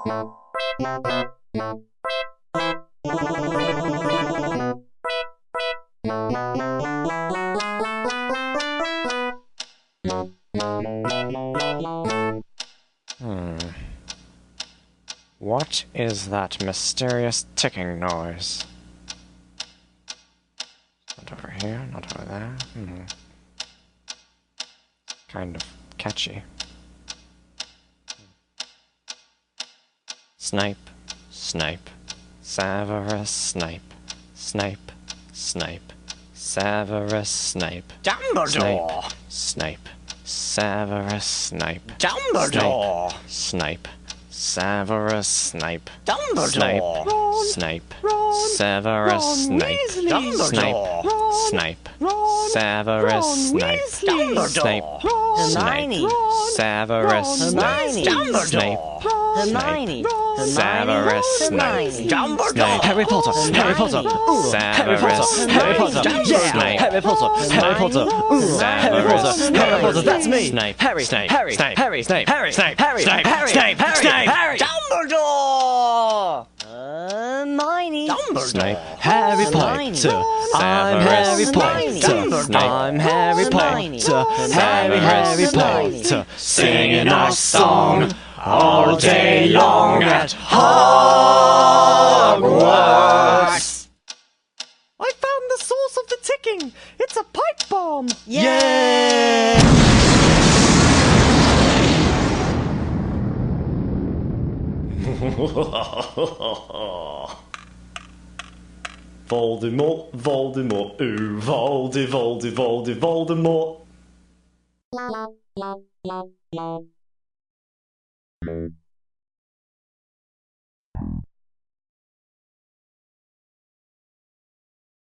What is that mysterious ticking noise? Not over here, not over there. Kind of catchy. Snape, Snape, Severus Snape, Snape, Snape, Severus Snape. Dumbledore! Snape, Severus Snape. Dumbledore! Snape, Severus Snape. Dumbledore! Snape, Severus Snape. Dumbledore! Snape, Severus Snape. Snape, Hermione! Severus Snape. Dumbledore! Hermione! Severus Snape. Dumbledore! Harry Potter! Harry Potter! Harry Potter! Harry Potter! Yeah! Harry Potter! Harry Potter! Harry Potter! Harry Potter! That's me! Snape! Harry! Snape! Harry! Snape! Harry! Snape! Harry! Snape! Harry! Snape! Harry! Snape! Harry! Snape! Harry! Dumbledore! Hermione! Snape! Harry Hermione. Potter! I'm Harry Dumbledore. Potter! I'm Harry Hermione. Potter! Harry Potter! Singing our song all day long at Hogwarts! I found the source of the ticking! It's a pipe bomb! Yay! Voldemort, Voldemort, ooh, Voldemort.